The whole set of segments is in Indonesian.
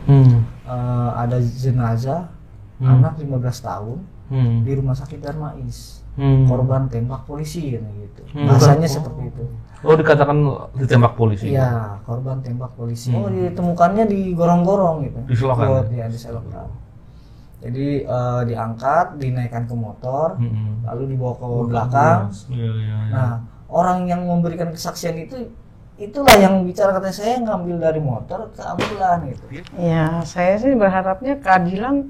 Ada jenazah anak 15 tahun di rumah sakit Darmais, korban tembak polisi gitu. Bahasanya seperti itu. Oh, dikatakan ditembak polisi? Iya, korban tembak polisi. Oh, ditemukannya di gorong-gorong gitu. Di selokan? Iya, di selokan. Jadi diangkat, dinaikkan ke motor, lalu dibawa ke belakang. Nah, orang yang memberikan kesaksian itulah yang bicara, katanya saya ngambil dari motor ke ambulan gitu. Ya, saya sih berharapnya keadilan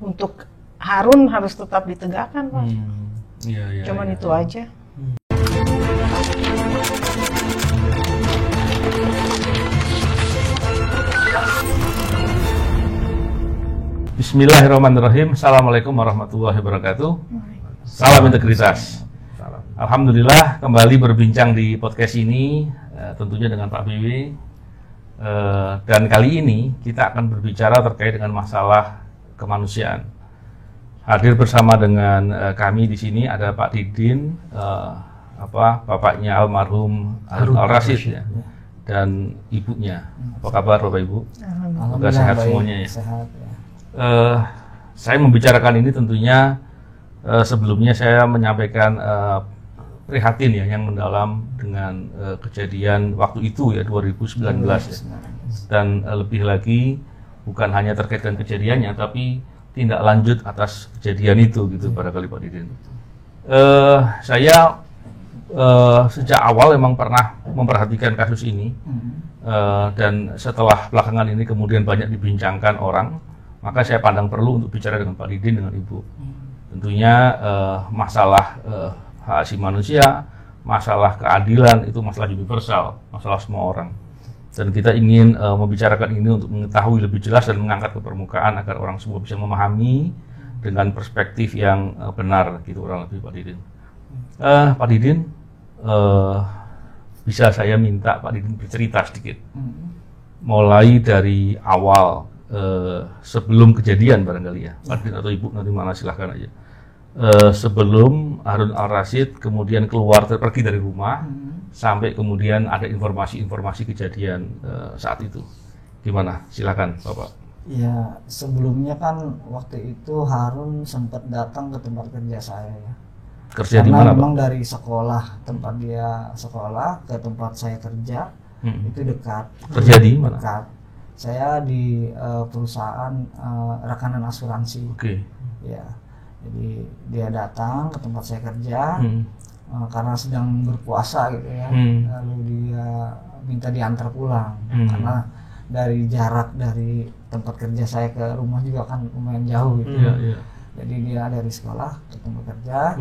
untuk Harun harus tetap ditegakkan, Pak. Cuman itu aja. Bismillahirrahmanirrahim. Assalamualaikum warahmatullahi wabarakatuh. Salam integritas. Alhamdulillah kembali berbincang di podcast ini, tentunya dengan Pak BW. Dan kali ini kita akan berbicara terkait dengan masalah kemanusiaan. Hadir bersama dengan kami di sini ada Pak Didin, bapaknya almarhum Harun Al-Rashid ya, dan ibunya. Apa kabar Bapak Ibu? Semoga sehat semuanya ya. Sehat, ya. Saya membicarakan ini tentunya sebelumnya saya menyampaikan prihatin ya yang mendalam dengan kejadian waktu itu ya 2019 ya. Dan lebih lagi bukan hanya terkait dengan kejadiannya tapi tindak lanjut atas kejadian itu gitu barangkali Pak Didin. Saya sejak awal memang pernah memperhatikan kasus ini dan setelah belakangan ini kemudian banyak dibincangkan orang, maka saya pandang perlu untuk bicara dengan Pak Didin, dengan Ibu. Tentunya masalah hak asasi manusia, masalah keadilan itu masalah universal, masalah semua orang. Dan kita ingin membicarakan ini untuk mengetahui lebih jelas dan mengangkat ke permukaan agar orang semua bisa memahami dengan perspektif yang benar gitu orang lebih Pak Didin. Pak Didin, bisa saya minta Pak Didin bercerita sedikit, mulai dari awal sebelum kejadian barangkali ya, Pak Didin atau Ibu nanti mana silahkan aja. Sebelum Harun Al-Rashid kemudian keluar pergi dari rumah sampai kemudian ada informasi-informasi kejadian saat itu, gimana? Silakan Bapak. Ya, sebelumnya kan waktu itu Harun sempat datang ke tempat kerja saya ya. Kerja di Karena mana, memang Pak? dari sekolah, tempat dia sekolah ke tempat saya kerja itu dekat. Kerja di mana? Dekat. Saya di perusahaan rekanan asuransi. Oke. Ya, jadi dia datang ke tempat saya kerja karena sedang berpuasa gitu ya. Lalu dia minta diantar pulang karena dari jarak dari tempat kerja saya ke rumah juga kan lumayan jauh gitu. Jadi dia dari sekolah ke tempat kerja,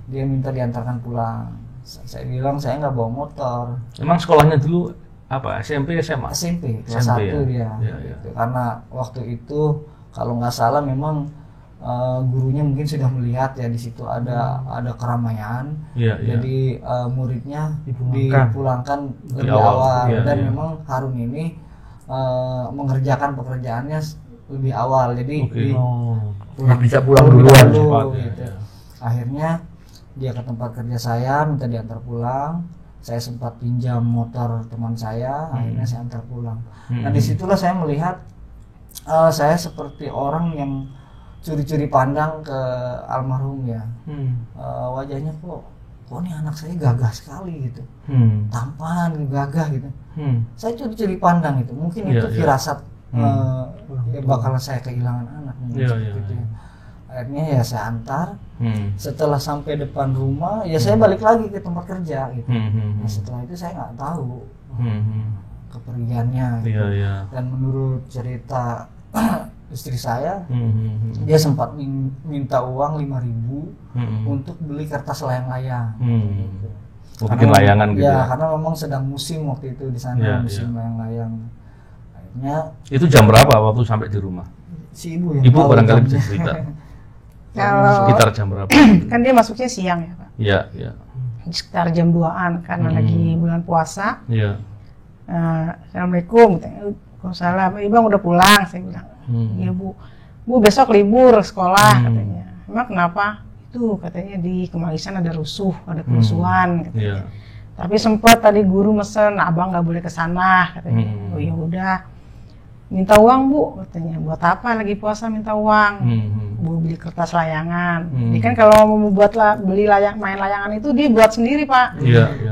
dia minta diantarkan pulang. Saya bilang saya nggak bawa motor. Emang sekolahnya dulu apa? SMP, SMA? SMP, kelas 1 dia. Gitu. Karena waktu itu kalau nggak salah memang gurunya mungkin sudah melihat ya di situ ada keramaian. Jadi muridnya dipulangkan lebih awal. Dan memang Harun ini mengerjakan pekerjaannya lebih awal. Jadi bisa pulang duluan gitu. Akhirnya dia ke tempat kerja saya minta diantar pulang. Saya sempat pinjam motor teman saya, akhirnya saya antar pulang. Nah disitulah saya melihat saya seperti orang yang curi-curi pandang ke almarhum ya. Wajahnya kok nih anak saya gagah sekali gitu, tampan, gagah gitu. Saya curi-curi pandang itu, mungkin itu firasat ya bakalan saya kehilangan anak. Gitu. Akhirnya ya saya antar. Setelah sampai depan rumah, ya saya balik lagi ke tempat kerja gitu. Nah, setelah itu saya nggak tahu kepergiannya. Gitu. Dan menurut cerita istri saya, dia sempat minta uang 5.000 untuk beli kertas layang-layang. Gitu. Bikin layangan gitu ya? Karena memang sedang musim waktu itu di sana, musim layang-layang. Akhirnya itu jam berapa waktu sampai di rumah? Si ibu yang Ibu barangkali bisa cerita. Kalau sekitar jam berapa? Kan dia masuknya siang ya Pak. Iya. Sekitar jam 2-an karena lagi bulan puasa. Iya. Assalamualaikum. Waalaikumsalam. Ibu udah pulang, saya bilang. Iya Bu besok libur sekolah katanya. Emang kenapa? Itu katanya di Kemalisan ada rusuh, ada kerusuhan katanya. Tapi sempat tadi guru mesen, abang nggak boleh ke sana katanya. Oh ya udah. minta uang Bu, katanya. Buat apa lagi puasa minta uang? Bu beli kertas layangan. Ini kan kalau mau beli main layangan itu dia buat sendiri Pak.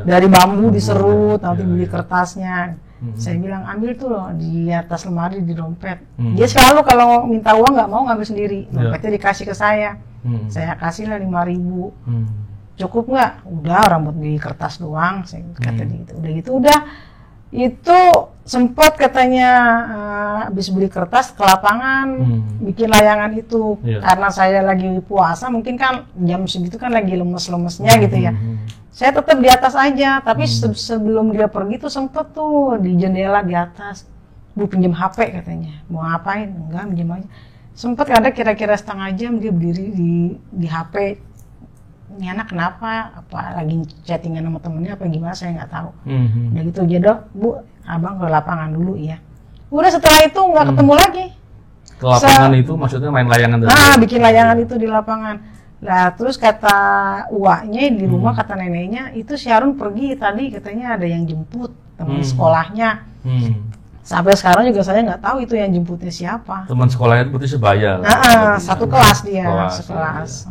Dari bambu diserut, nanti beli kertasnya. Saya bilang ambil tuh loh di atas lemari di dompet. Dia selalu kalau minta uang nggak mau ngambil sendiri. Dompetnya dikasih ke saya. Saya kasih lah 5.000. Cukup nggak? Udah, orang buat beli kertas doang. Saya kata gitu. Udah gitu udah. Itu sempat katanya habis beli kertas ke lapangan bikin layangan itu. Karena saya lagi puasa mungkin kan jam segitu kan lagi lemes-lemesnya gitu ya. Saya tetap di atas aja, tapi sebelum dia pergi tuh sempet tuh di jendela di atas, Bu pinjam HP katanya. Mau ngapain? Enggak, pinjam aja. Sempet ada kira-kira setengah jam dia berdiri di HP. Ini anak kenapa? Apa lagi chattingan sama temennya apa gimana? Saya nggak tahu. Udah gitu aja dok, Bu, abang ke lapangan dulu ya. Udah setelah itu nggak ketemu lagi. Ke lapangan itu maksudnya main layangan tadi? Bikin layangan itu di lapangan. Nah terus kata uaknya di rumah kata neneknya itu si Harun pergi tadi katanya ada yang jemput teman sekolahnya. Sampai sekarang juga saya nggak tahu itu yang jemputnya siapa. Teman sekolahnya berarti sebaya. Satu kelas dia, sekelas.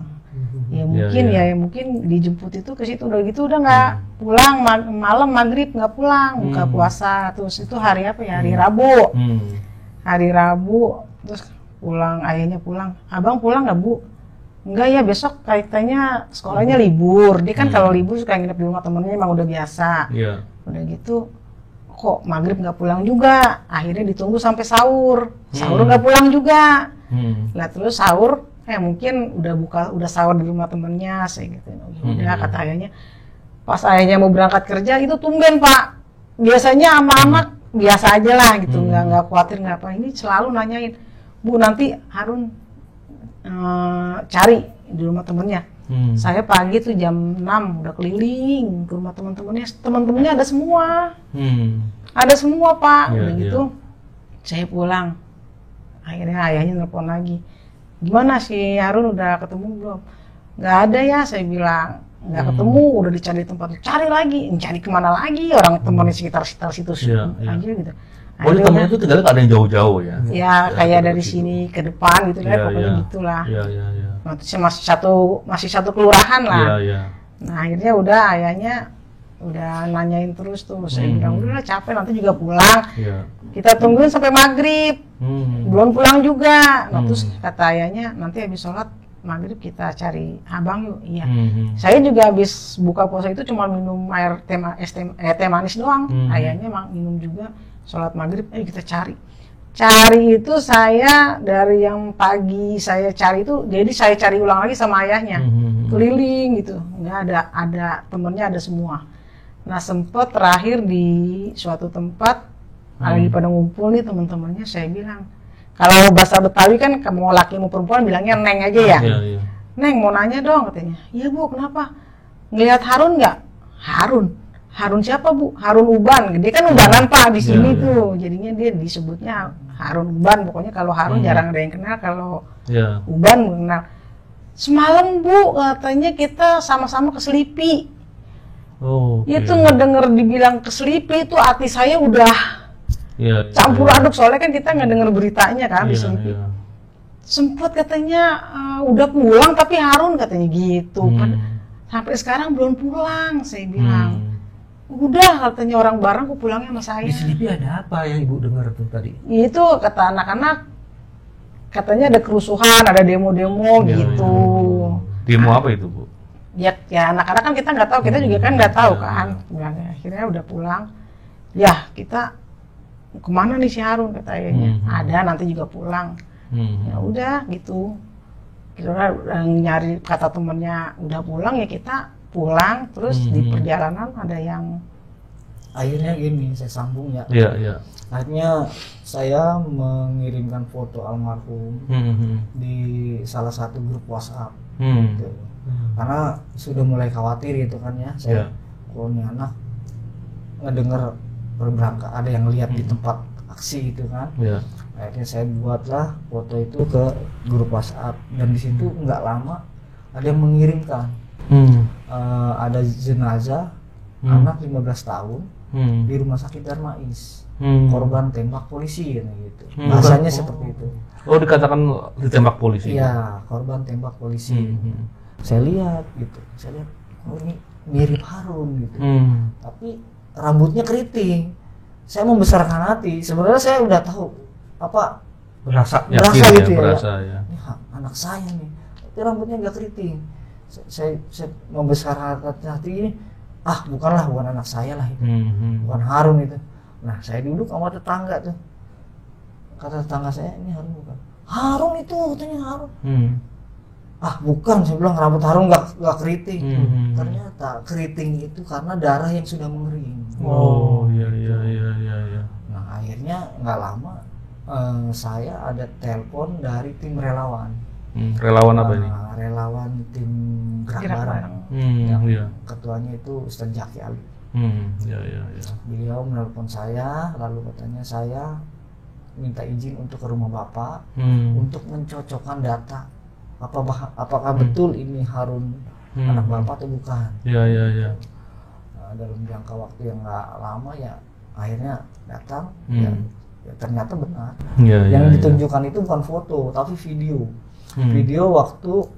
Ya mungkin ya mungkin dijemput itu ke situ udah gitu udah nggak pulang malam maghrib nggak pulang buka puasa terus itu hari apa ya hari Rabu terus pulang ayahnya pulang abang pulang nggak Bu enggak ya besok kaitannya sekolahnya libur dia kan kalau libur suka nginep di rumah temennya emang udah biasa udah gitu kok maghrib nggak pulang juga akhirnya ditunggu sampai sahur nggak pulang juga lah terus sahur mungkin udah sahur di rumah temennya, saya gitu. Udah kata ayahnya, pas ayahnya mau berangkat kerja itu tumben Pak. Biasanya sama anak biasa aja lah gitu, nggak khawatir nggak apa. Ini selalu nanyain, Bu nanti Harun cari di rumah temennya. Saya pagi tuh jam 6 udah keliling ke rumah teman-temannya ada semua, ada semua Pak. Udah gitu, saya pulang. Akhirnya ayahnya nelpon lagi. Gimana si Harun udah ketemu belum? Nggak ada ya, saya bilang. Nggak ketemu, udah dicari tempat. Cari lagi, cari kemana lagi? Orang temannya sekitar situ aja gitu. Oh, di temen itu tinggalnya nggak ada yang jauh-jauh ya? Ya, kayak dari sini ke depan gitu lah, pokoknya gitulah. Masih satu kelurahan lah. Nah, akhirnya udah ayahnya udah nanyain terus tuh. Saya bilang, udah capek, nanti juga pulang. Kita tungguin sampai maghrib. Belum pulang juga. Nah, terus kata ayahnya, nanti habis sholat maghrib kita cari abang yuk. Iya. Saya juga habis buka puasa itu cuma minum air teh manis doang. Ayahnya minum juga. Sholat maghrib, kita cari. Cari itu saya dari yang pagi saya cari itu, jadi saya cari ulang lagi sama ayahnya. Keliling gitu. Nggak ada temennya ada semua. Nah sempet terakhir di suatu tempat lagi pada ngumpul nih teman-temannya, saya bilang kalau bahasa Betawi kan mau laki mau perempuan bilangnya neng aja ya. Neng mau nanya dong katanya. Iya Bu kenapa? Ngelihat Harun nggak? Harun siapa Bu? Harun Uban. Dia kan ubanan Pak di sini tuh. Jadinya dia disebutnya Harun Uban. Pokoknya kalau Harun jarang ada yang kenal, kalau Uban mengenal. Semalam Bu katanya kita sama-sama ke Selipi. Itu ngedenger dibilang ke Selipi itu hati saya udah campur aduk soalnya kan kita ngedenger beritanya kan di Selipi. Sempet katanya udah pulang tapi Harun katanya gitu kan. Sampai sekarang belum pulang saya bilang. Udah katanya orang bareng kok pulangnya sama saya. Di Selipi ada apa yang Ibu dengar tuh tadi? Itu kata anak-anak katanya ada kerusuhan, ada demo-demo gitu. Demo apa itu Bu? Ya anak-anak kan kita nggak tahu, kita juga kan nggak tahu kan. Akhirnya udah pulang. Ya kita kemana nih si Harun kata ayahnya. Ada nanti juga pulang. Ya udah gitu. Kita nyari kata temennya udah pulang ya kita pulang. Terus di perjalanan ada yang akhirnya gini saya sambung ya. Akhirnya saya mengirimkan foto almarhum di salah satu grup WhatsApp. Gitu. Karena sudah mulai khawatir gitu kan ya, saya kalau ini anak ngedenger berangkat ada yang lihat di tempat aksi gitu kan. Akhirnya saya buatlah foto itu ke grup WhatsApp dan di situ nggak lama ada yang mengirimkan ada jenazah anak 15 tahun di rumah sakit Darmais, Hmm. korban tembak polisi gitu. Bahasanya seperti itu. Oh, dikatakan ditembak polisi. Iya, korban tembak polisi. Hmm. Saya lihat gitu, saya lihat oh ini mirip Harun gitu. Hmm. Tapi rambutnya keriting. Saya membesarkan hati. Sebenarnya saya udah tahu apa Berasa. Yakin berasa gitu ya. berasa ya. Ini anak saya nih, tapi rambutnya nggak keriting. Saya membesarkan hati ini, bukan anak saya lah itu, bukan Harun itu. Nah saya duduk sama tetangga tuh, kata tetangga saya ini Harun bukan. Harun itu katanya Harun. Bukan, saya bilang rambut Harun nggak keriting. Ternyata keriting itu karena darah yang sudah mengering. Oh iya. Nah akhirnya nggak lama saya ada telepon dari tim relawan. Relawan apa ini? Relawan tim Gerak Bareng. Iya. Ketuanya itu Ustaz Jaki Ali. Iya. Beliau menelpon saya, lalu katanya saya minta izin untuk ke rumah Bapak untuk mencocokkan data. Apakah betul ini Harun anak Bapak atau bukan? Iya. Nah, dalam jangka waktu yang nggak lama ya akhirnya datang. Ya ternyata benar. Yang ditunjukkan itu bukan foto tapi video. Video waktu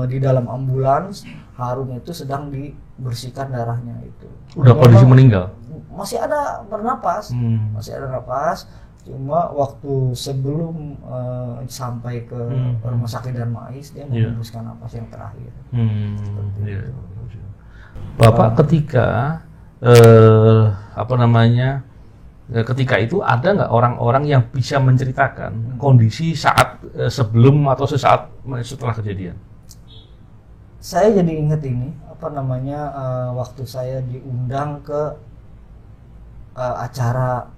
di dalam ambulans Harun itu sedang dibersihkan darahnya itu. Udah kondisi meninggal? Masih ada bernapas, masih ada napas. Cuma waktu sebelum sampai ke rumah sakit Darmais dia menghembuskan napas yang terakhir. Bapak ketika ketika itu ada nggak orang-orang yang bisa menceritakan kondisi saat sebelum atau sesaat setelah kejadian? Saya jadi ingat ini waktu saya diundang ke acara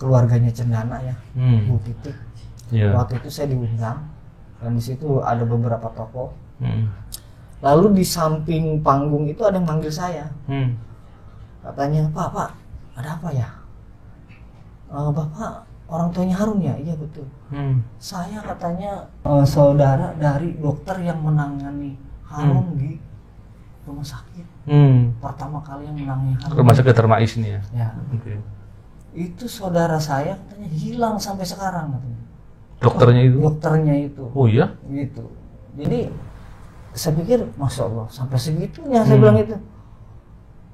keluarganya Cendana ya, Bu Titik. Waktu itu saya diundang dan di situ ada beberapa tokoh. Lalu di samping panggung itu ada yang manggil saya. Katanya, Pak, ada apa ya? Bapak orang tuanya Harun ya? Iya betul. Saya katanya saudara dari dokter yang menangani Harun di rumah sakit. Pertama kali yang menangani Harun. Rumah sakit Darmais ini ya? Ya. Itu saudara saya katanya hilang sampai sekarang katanya. Dokternya itu? Dokternya itu. Oh iya? Gitu. Jadi saya pikir, Masya Allah sampai segitunya saya bilang itu.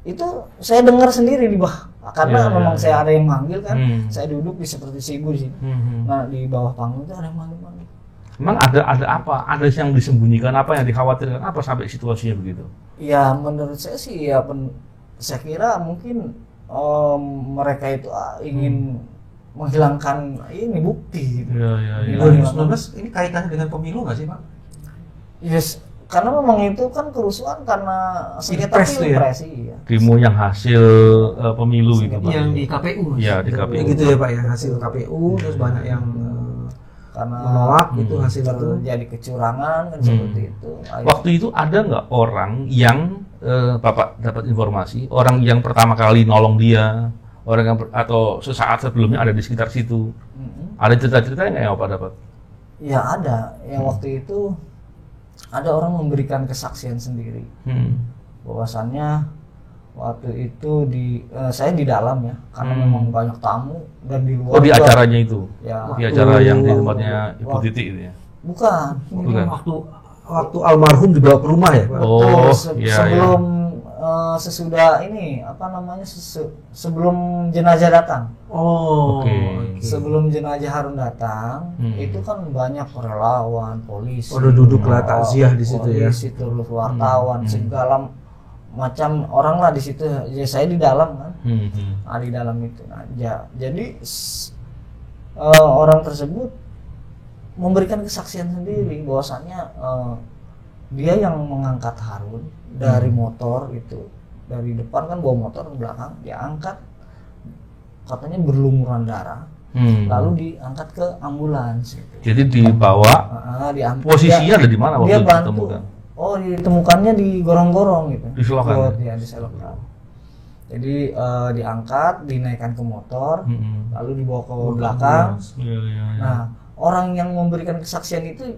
Itu saya dengar sendiri di bawah karena memang saya ada yang manggil kan. Saya duduk di seperti si ibu di sini. Nah di bawah panggung itu ada yang manggil. Memang ada apa? Ada yang disembunyikan apa, yang dikhawatirkan apa sampai situasinya begitu? Ya menurut saya sih ya saya kira mungkin mereka itu ingin menghilangkan ini bukti. Gitu. Ya. 2019 ini kaitannya dengan pemilu nggak sih Pak? Yes. Karena memang itu kan kerusuhan karena sengketa pilpres ya. Demo yang hasil pemilu itu Pak. Yang di KPU. Iya di KPU. Gitu ya Pak ya, hasil KPU terus banyak yang karena menolak itu hasil itu terjadi kecurangan kan seperti itu. Waktu itu ada nggak orang yang Bapak dapat informasi, orang yang pertama kali nolong dia, orang yang atau sesaat sebelumnya ada di sekitar situ, ada cerita-cerita nggak yang Bapak dapat? Ya ada, yang waktu itu ada orang memberikan kesaksian sendiri, bahwasannya waktu itu saya di dalam ya, karena memang banyak tamu dan di luar. Oh di acaranya itu? Ya. Di acara yang di tempatnya Ibu Titik itu ya? Bukan. Waktu almarhum dibawa ke rumah ya Pak? Oh sebelum sesudah ini sebelum jenazah datang. Oke. Sebelum jenazah Harun datang, itu kan banyak relawan, polisi. Udah duduk lah takziah di situ ya. Polisi terus wartawan, segala macam orang lah di situ. Ya saya di dalam kan. Di dalam itu. Nah, jadi orang tersebut memberikan kesaksian sendiri bahwasannya dia yang mengangkat Harun dari motor itu, dari depan kan bawa motor, ke belakang dia angkat, katanya berlumuran darah, lalu diangkat ke ambulans gitu. Jadi dibawa, posisinya ada di mana waktu dia bantu, ditemukan? Oh ditemukannya di gorong-gorong gitu, di selokan? Ya di selokan. Jadi diangkat, dinaikkan ke motor, lalu dibawa ke belakang. Ya. Nah orang yang memberikan kesaksian itu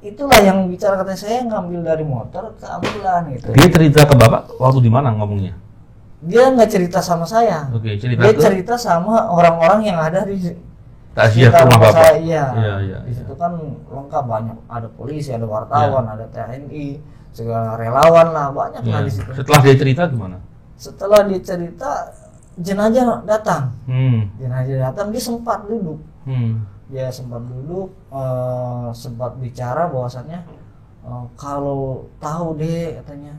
itulah yang bicara, katanya saya ngambil dari motor ke ambulan gitu. Dia cerita ke bapak waktu di mana ngomongnya? Dia nggak cerita sama saya. Oke, cerita Dia ke cerita sama orang-orang yang ada di takziah sekitar rumah bapak. saya. Iya. Iya. Di situ kan lengkap, banyak, ada polisi, ada wartawan, ada TNI, segala relawan lah, banyak lah Iya. di situ. Setelah dia cerita gimana? Setelah dia cerita, jenazah datang. Hmm. Jenazah datang, dia sempat duduk. Dia sempat duduk, sempat bicara bahwasannya kalau tahu deh katanya,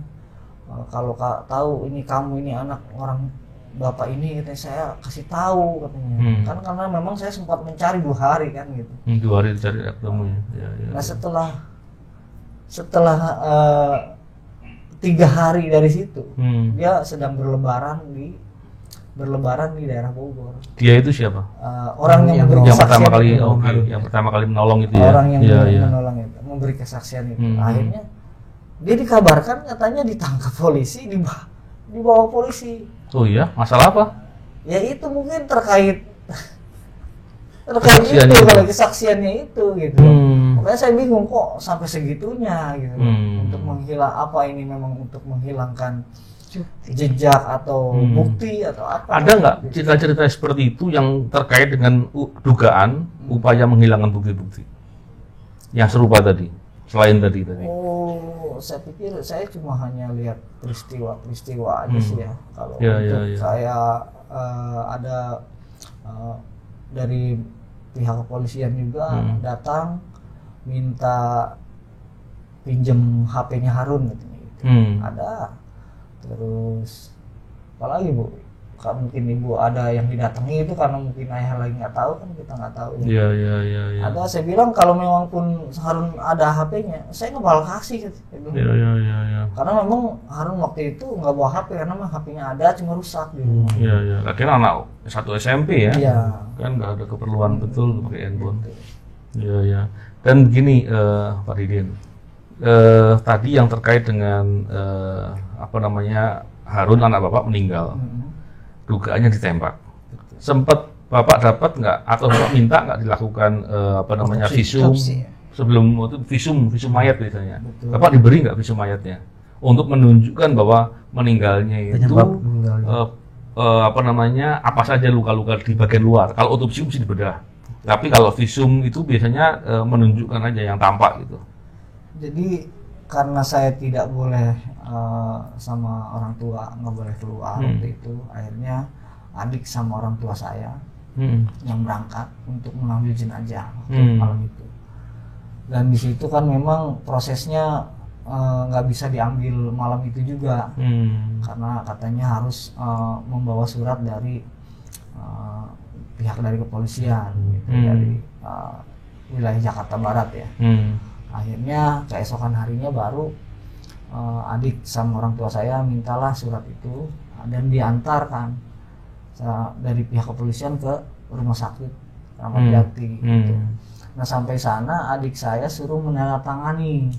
kalau tahu ini kamu ini anak orang bapak ini, katanya saya kasih tahu katanya. Kan karena memang saya sempat mencari 2 hari kan gitu. 2 hari dicari ketemu ya. Nah setelah 3 hari dari situ, dia sedang berlebaran di daerah Bogor. Dia itu siapa? Orang yang memberi Yang pertama kesaksian kali, itu. yang pertama kali menolong itu ya. Orang yang Iya. menolong itu, memberi kesaksian itu. Akhirnya dia dikabarkan katanya ditangkap polisi, dibawa polisi. Oh iya, masalah apa? Ya itu mungkin terkait Kesaksiannya itu, itu. kalau kesaksiannya itu gitu. Hmm. Makanya saya bingung kok sampai segitunya gitu. Hmm. Untuk ini memang untuk menghilangkan jejak atau bukti atau apa? Ada nggak cerita-cerita seperti itu yang terkait dengan dugaan upaya menghilangkan bukti-bukti yang serupa tadi, selain tadi? Oh, saya pikir saya cuma hanya lihat peristiwa aja sih ya. Kalau Ya, untuk ya. saya ada dari pihak kepolisian juga datang minta pinjem HP-nya Harun gitu. Ada. Terus apalagi Bu? Mungkin ibu ada yang didatangi itu karena mungkin ayah lagi nggak tahu kan, kita nggak tahu ya. Iya. Ada, saya bilang kalau memang pun Harun ada HP-nya, saya nggak bakal kasih gitu. Iya. Karena memang Harun waktu itu nggak bawa HP karena memang HP-nya ada cuma rusak di rumah. Iya. Akhirnya anak satu SMP ya. Iya. Kan nggak ada keperluan betul pakai handphone. Iya. Dan begini Pak Didin, tadi yang terkait dengan Harun anak bapak meninggal, dugaannya ditembak. Sempat bapak dapat nggak atau bapak minta nggak dilakukan visum Otopsi. sebelum itu visum mayat biasanya. Betul. Bapak diberi nggak visum mayatnya untuk menunjukkan bahwa meninggalnya itu Penyebab meninggalnya. apa saja luka-luka di bagian luar. Kalau otopsi mesti dibedah. Tapi kalau visum itu biasanya menunjukkan aja yang tampak gitu. Jadi karena saya tidak boleh sama orang tua, nggak boleh keluar waktu itu, akhirnya adik sama orang tua saya yang berangkat untuk mengambil jenazah waktu malam itu. Dan di situ kan memang prosesnya nggak bisa diambil malam itu juga, karena katanya harus membawa surat dari pihak dari kepolisian gitu, dari wilayah Jakarta Barat ya. Akhirnya keesokan harinya baru adik sama orang tua saya mintalah surat itu dan diantarkan dari pihak kepolisian ke rumah sakit Kramat Jati gitu. Nah sampai sana adik saya suruh menandatangani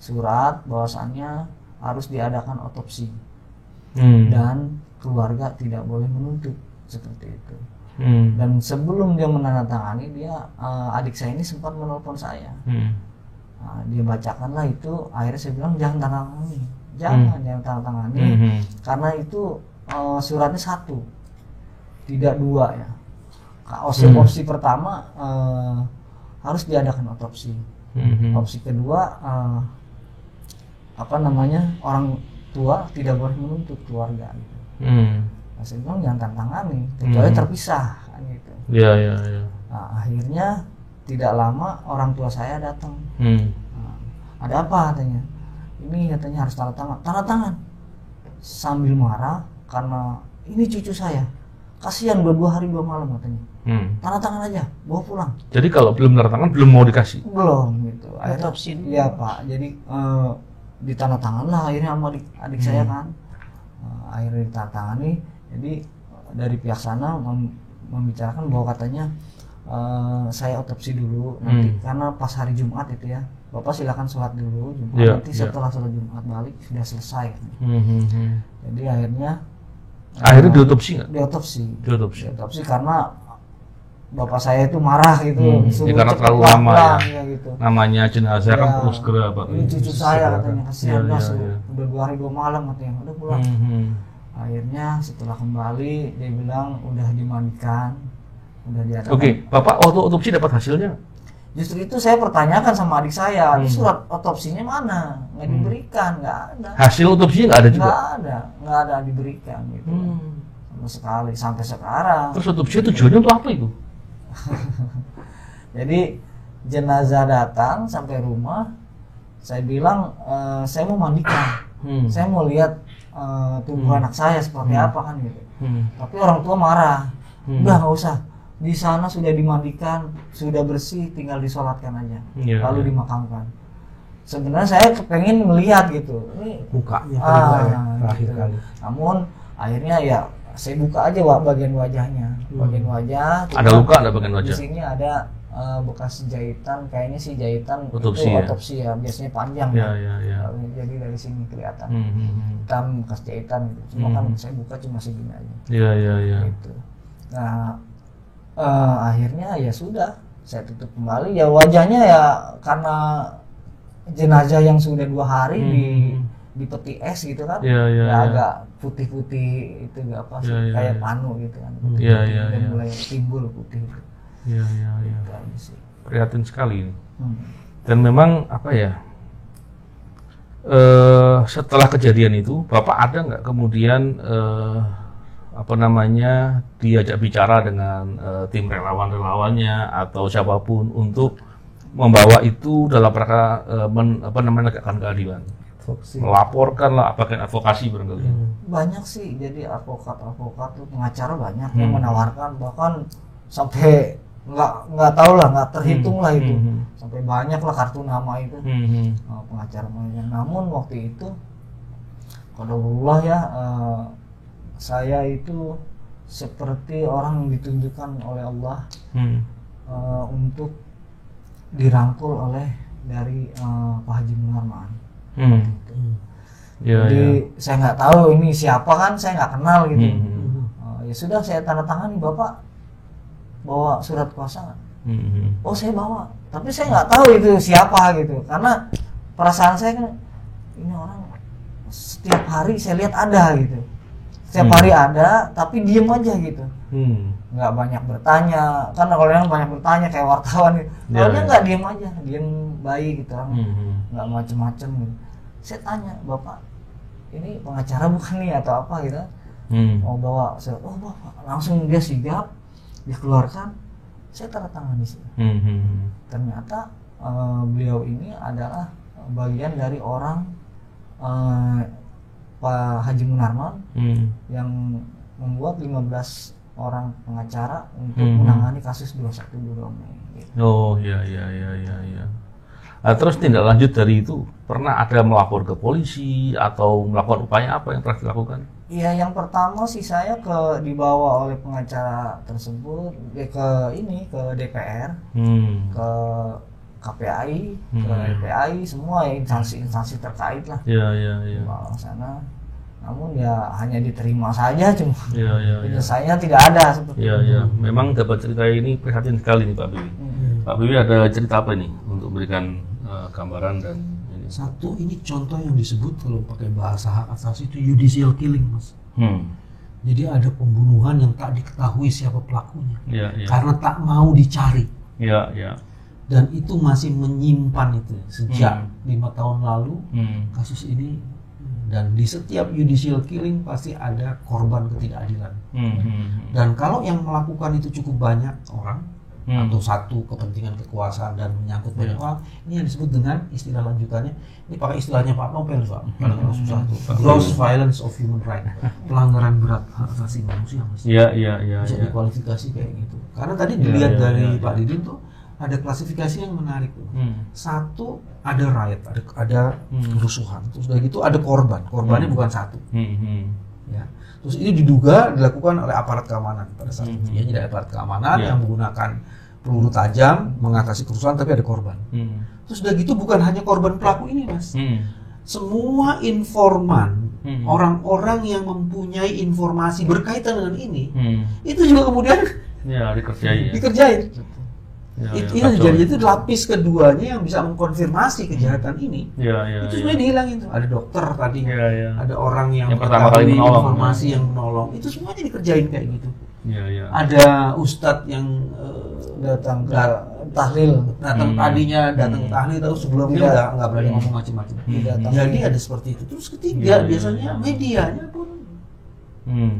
surat bahwasannya harus diadakan otopsi dan keluarga tidak boleh menuntut seperti itu. Dan sebelum dia menandatangani, adik saya ini sempat menelpon saya. Dia bacakanlah itu, akhirnya saya bilang jangan tandatangani, jangan tandatangani, karena itu suratnya 1, tidak 2 ya. Opsi pertama harus diadakan otopsi. Opsi kedua orang tua tidak boleh menuntut keluarga gitu. Nah, saya bilang jangan tandatangani kecuali terpisah kan gitu. Iya. Nah, akhirnya tidak lama orang tua saya datang. Ada apa katanya? Ini katanya harus tanda tangan sambil marah karena ini cucu saya, kasihan 2 hari 2 malam katanya. Tanda tangan aja, bawa pulang. Jadi kalau belum tanda tangan belum mau dikasih? Belum gitu. Akhirnya Otopsi dulu. iya Pak, jadi ditanda tangan lah akhirnya sama adik saya kan. Akhirnya ditandatangani. Jadi dari pihak sana membicarakan bahwa katanya saya otopsi dulu nanti karena pas hari Jumat itu ya, Bapak silakan sholat dulu Jumat, nanti setelah sholat Jumat balik sudah selesai. Jadi akhirnya diotopsi nggak? Diotopsi Diotopsi. karena bapak saya itu marah gitu, suruh Ya, karena cepet terlalu pulang, lama ya gitu. Namanya jenazah kan Ya, perlu segera Pak. ini cucu saya katanya, kasihan Iya, Mas, iya. udah 2 hari 2 malam katanya, udah pulang. Akhirnya setelah kembali dia bilang udah dimandikan, udah diadakan. Oke, Bapak waktu otopsi dapat hasilnya? Justru itu saya pertanyakan sama adik saya, "Ini surat otopsinya mana?" Nggak diberikan, nggak ada. Hasil otopsinya nggak ada juga? Nggak ada diberikan gitu. Sama sekali sampai sekarang. Terus otopsi tujuannya untuk apa itu? Jadi jenazah datang sampai rumah, saya bilang saya mau mandikan, saya mau lihat tubuh anak saya seperti apa kan gitu. Tapi orang tua marah, udah nggak usah, di sana sudah dimandikan, sudah bersih, tinggal disolatkan aja, lalu dimakamkan. Sebenarnya saya kepengen melihat gitu, ini Mukanya terakhir gitu. kali. Namun akhirnya ya saya buka aja bagian wajahnya, bagian wajah. Ada luka, ada bagian Di wajah? sini ada bekas jahitan, kayaknya sih jahitan Otopsi itu ya? otopsi ya, biasanya panjang Ya, ya. Jadi dari sini kelihatan Hmm. hitam bekas jahitan gitu. Cuma kan saya buka cuma segini aja. Ya. Gitu. Nah akhirnya ya sudah saya tutup kembali. Ya wajahnya ya karena jenazah yang sudah 2 hari di peti es gitu kan, Ya. agak putih-putih itu gak apa sih, Ya. kayak panu gitu kan. Ya. Dan mulai timbul putih. Ya. Gitu aja sih. Prihatin sekali ini. Hmm. Dan memang apa ya? Setelah kejadian itu, Bapak ada nggak kemudian diajak bicara dengan tim relawan-relawannya atau siapapun untuk membawa itu dalam rangka menegakkan keadilan, melaporkan lah, apakah advokasi barangkali? Banyak sih, jadi advokat tuh pengacara banyak yang menawarkan, bahkan sampai nggak tahu lah, nggak terhitung lah itu, sampai banyak lah kartu nama itu pengacara banyak. Namun waktu itu qadarullah ya, saya itu seperti orang yang ditunjukkan oleh Allah untuk dirangkul oleh dari Pak Haji Munarman. Jadi saya nggak tahu ini siapa kan, saya nggak kenal gitu. Ya sudah, saya tanda tangani, Bapak bawa surat kuasa nggak? Oh saya bawa, tapi saya nggak tahu itu siapa gitu, karena perasaan saya kan ini orang setiap hari saya lihat ada gitu, setiap hari ada, tapi diem aja gitu. Nggak banyak bertanya, karena kalau yang banyak bertanya kayak wartawan gitu, kalau dia nggak diem aja, diem baik gitu, nggak macem-macem gitu. Saya tanya, Bapak ini pengacara bukan nih atau apa gitu? Mau bawa, oh Bapak, langsung dia sigap, dikeluarkan, saya tanda tangan di sini. Ternyata beliau ini adalah bagian dari orang Pak Haji Munarman yang membuat 15 orang pengacara untuk menangani kasus 2122 Mei. Gitu. Oh ya. Nah, terus tindak lanjut dari itu, pernah ada melapor ke polisi atau melakukan upaya apa yang telah dilakukan? Iya, yang pertama sih saya dibawa oleh pengacara tersebut ke DPR, ke KPAI, ke LPAI, semua ya, instansi terkait lah. Iya. Bawa sana. Namun ya hanya diterima saja, cuma penyelesaiannya tidak ada seperti itu. Iya. Memang dapat cerita ini prihatin sekali nih Pak Bibi. Pak Bibi ada cerita apa nih untuk memberikan gambaran dan ini? Satu, ini contoh yang disebut kalau pakai bahasa hak asasi itu judicial killing, Mas. Jadi ada pembunuhan yang tak diketahui siapa pelakunya, karena tak mau dicari. Iya. Dan itu masih menyimpan itu sejak 5 tahun lalu kasus ini. Dan di setiap judicial killing pasti ada korban ketidakadilan. Dan kalau yang melakukan itu cukup banyak orang atau satu kepentingan kekuasaan dan menyangkut banyak orang, ini yang disebut dengan istilah lanjutannya, ini pakai istilahnya Pak Nobel, Pak. Kadang-kadang susah tuh. Gross violence of human right, pelanggaran berat hak asasi manusia, Mas. Iya. Bisa dikualifikasi kayak gitu. Karena tadi dilihat dari Pak Didin tuh ada klasifikasi yang menarik tuh. Satu, ada riot, ada kerusuhan. Terus udah gitu ada korbannya bukan satu. Ya. Terus ini diduga dilakukan oleh aparat keamanan pada saat itu. Ya, jadi aparat keamanan yang menggunakan peluru tajam mengatasi kerusuhan, tapi ada korban. Terus udah gitu bukan hanya korban pelaku ini, Mas. Semua informan, orang-orang yang mempunyai informasi berkaitan dengan ini, itu juga kemudian Ya, dikerjain. Dikerjain. Ya, Itu kacau. jadi itu lapis keduanya yang bisa mengkonfirmasi kejahatan ini. Ya, Itu sebenarnya dihilangin tuh. Ada dokter tadi, Ya. ada orang yang pertama kali mengetahui menolong. informasi yang menolong. Itu semuanya dikerjain kayak gitu. Ya. Ada ustadz yang datang ke tahlil. tadinya datang ke tahlil, tahu sebelumnya nggak berani ngomong macam-macam. Jadi ada seperti itu. Terus ketiga biasanya medianya pun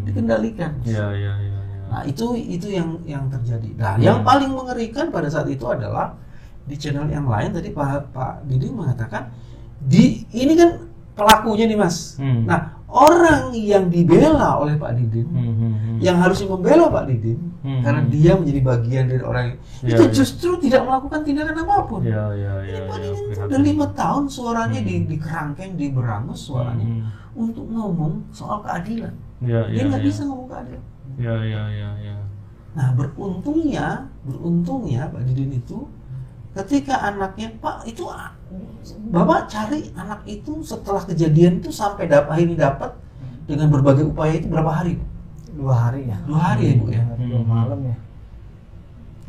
dikendalikan. Ya. Nah itu yang terjadi. Nah yang paling mengerikan pada saat itu adalah di channel yang lain tadi Pak Diding mengatakan ini kan pelakunya nih Mas. Nah orang yang dibela oleh Pak Diding, yang harusnya membela Pak Diding, karena dia menjadi bagian dari orang itu justru tidak melakukan tindakan apapun. Ini Pak Diding itu udah 5 tahun suaranya di kerangkeng, di berangus suaranya untuk ngomong soal keadilan. Dia nggak bisa ngomong keadilan. Ya. Nah beruntungnya Pak Didin itu ketika anaknya Pak itu Bapak cari anak itu setelah kejadian itu sampai akhirnya dapat dengan berbagai upaya itu berapa hari? 2 hari ya. 2 hari ya Bu ya. 2 malam ya.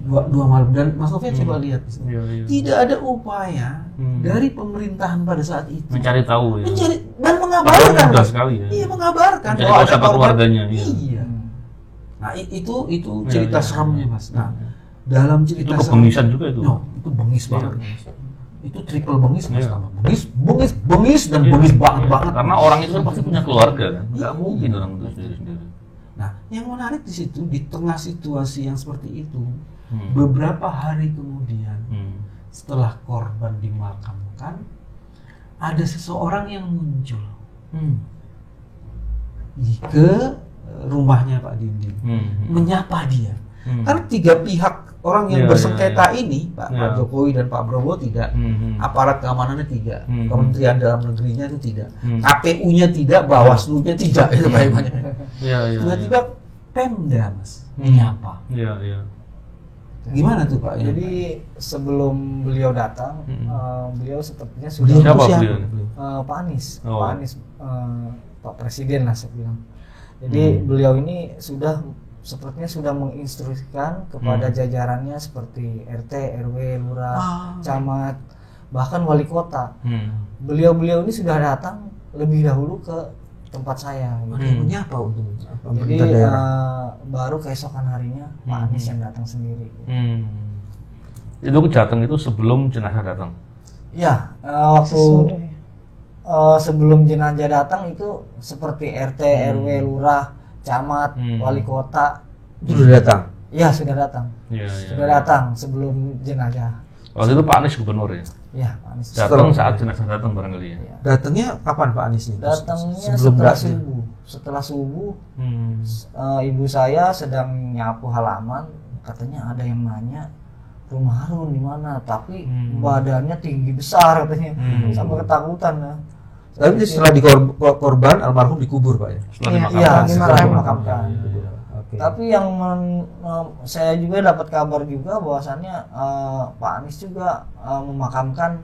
2 malam dan Mas Novel coba lihat Ya. tidak ada upaya dari pemerintahan pada saat itu Mencari tahu ya. dan mengabarkan. Mudah sekali ya. Iya mengabarkan Mencari tahu siapa keluarganya. Iya. Nah itu cerita seramnya Mas. Nah dalam cerita Itu kebengisan juga itu. Itu bengis banget. Itu triple bengis Mas. Bengis dan bengis banget. Karena orang itu kan pasti punya keluarga kan. Nggak mungkin orang itu sendiri-sendiri. Nah yang menarik di situ di tengah situasi yang seperti itu beberapa hari kemudian setelah korban dimakamkan ada seseorang yang muncul ke rumahnya Pak Dinding menyapa dia. Karena 3 pihak orang yang bersengketa ini Pak Jokowi dan Pak Prabowo tidak, aparat keamanannya tidak, Kementerian Dalam Negerinya itu tidak, KPU-nya tidak, Bawaslu-nya tidak, itu banyak. Tiba-tiba Pemda Mas menyapa. Gimana tuh Pak? Jadi sebelum beliau datang, beliau sepertinya sudah Siapa beliau? Pak Anies, Oh. Pak Anies, Pak Presiden lah saya bilang. Jadi beliau ini sepertinya sudah menginstruksikan kepada jajarannya seperti RT, RW, lurah, camat, bahkan wali kota. Beliau-beliau ini sudah datang lebih dahulu ke tempat saya. Menyapa untuk Jadi baru keesokan harinya Pak Anies yang datang sendiri. Itu datang itu sebelum jenazah datang. Ya, waktu sebelum jenazah datang itu seperti RT, RW, lurah, camat, wali kota itu sudah datang. Ya sudah datang. Sudah datang sebelum jenazah. Waktu itu Pak Anies gubernur ya. Ya Pak Anies. Datang saat jenazah datang barangkali ya. Datangnya kapan Pak Anies ini? Datangnya Sebelum setelah datang. subuh. Setelah subuh, ibu saya sedang nyapu halaman, katanya ada yang nanya rumah Harun di mana, tapi badannya tinggi besar katanya, sampai ketakutan ya. Tapi setelah korban almarhum dikubur Pak ya? Setelah dimakamkan. Oke. Tapi yang saya juga dapat kabar juga bahwasannya Pak Anies juga memakamkan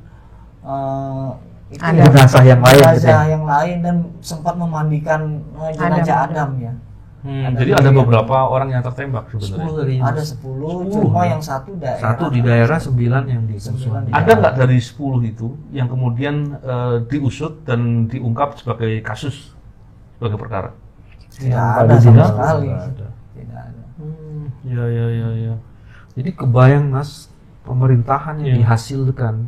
jenazah yang lain gitu ya? yang lain dan sempat memandikan jenazah Adam ya. Jadi ada beberapa orang yang tertembak sebenarnya. Ada 10, cuma yang satu daerah. Satu di daerah, 9 yang di kerusuhan. Ada nggak dari 10 itu yang kemudian diusut dan diungkap sebagai kasus, sebagai perkara? Tidak ada sama sekali. Tidak ada. Ya. Jadi kebayang Mas, pemerintahan yang dihasilkan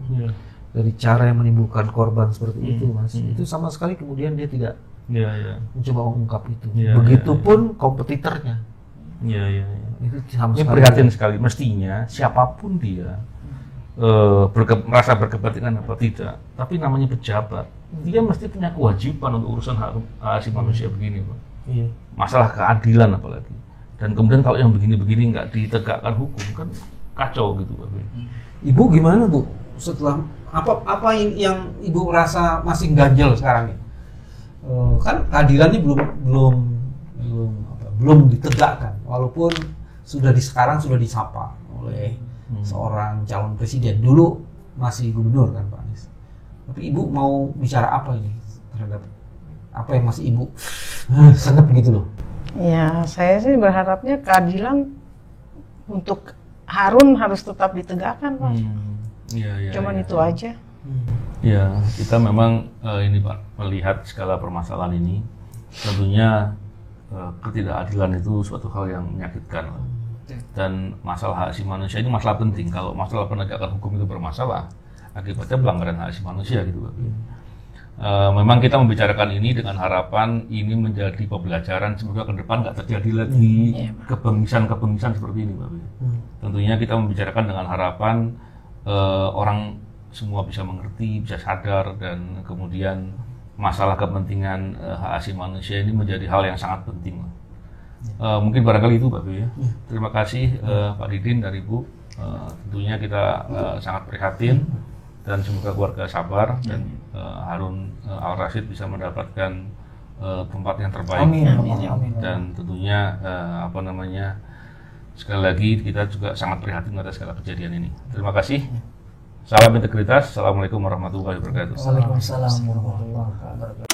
dari cara yang menimbulkan korban seperti itu Mas. Itu sama sekali kemudian dia tidak mencoba mengungkap itu. Begitupun kompetitornya. Itu sama Ini sekali. prihatin sekali. Mestinya siapapun dia merasa berkepentingan apa tidak, tapi namanya pejabat, dia mesti punya kewajiban untuk urusan hak asasi manusia begini, Pak. Iya. Masalah keadilan apalagi. Dan kemudian kalau yang begini-begini nggak ditegakkan hukum kan kacau gitu, Pak. Ibu gimana Bu? Setelah apa yang Ibu rasa masih ganjel sekarang ini? Kan keadilannya belum ditegakkan, walaupun sekarang sudah disapa oleh seorang calon presiden. Dulu masih gubernur kan Pak Anies. Tapi Ibu mau bicara apa ini terhadap apa yang masih Ibu senep gitu loh? Ya, saya sih berharapnya keadilan untuk Harun harus tetap ditegakkan, Pak. Cuman itu aja. Ya, kita memang ini Pak, melihat segala permasalahan ini, tentunya ketidakadilan itu suatu hal yang menyakitkan. Dan masalah hak asasi manusia ini masalah penting. Kalau masalah penegakan hukum itu bermasalah, akibatnya pelanggaran hak asasi manusia gitu Pak. Memang kita membicarakan ini dengan harapan ini menjadi pembelajaran, semoga ke depan nggak terjadi lagi kebengisan seperti ini Pak. Tentunya kita membicarakan dengan harapan orang semua bisa mengerti, bisa sadar, dan kemudian masalah kepentingan hak asasi manusia ini menjadi hal yang sangat penting. Mungkin barangkali itu Pak ya. Terima kasih Pak Didin dari Ibu. Tentunya kita sangat prihatin dan semoga keluarga sabar dan Harun Al-Rashid bisa mendapatkan tempat yang terbaik. Amin. Dan tentunya sekali lagi kita juga sangat prihatin atas segala kejadian ini. Terima kasih. Salam integritas. Assalamualaikum warahmatullahi wabarakatuh. Waalaikumsalam warahmatullahi wabarakatuh.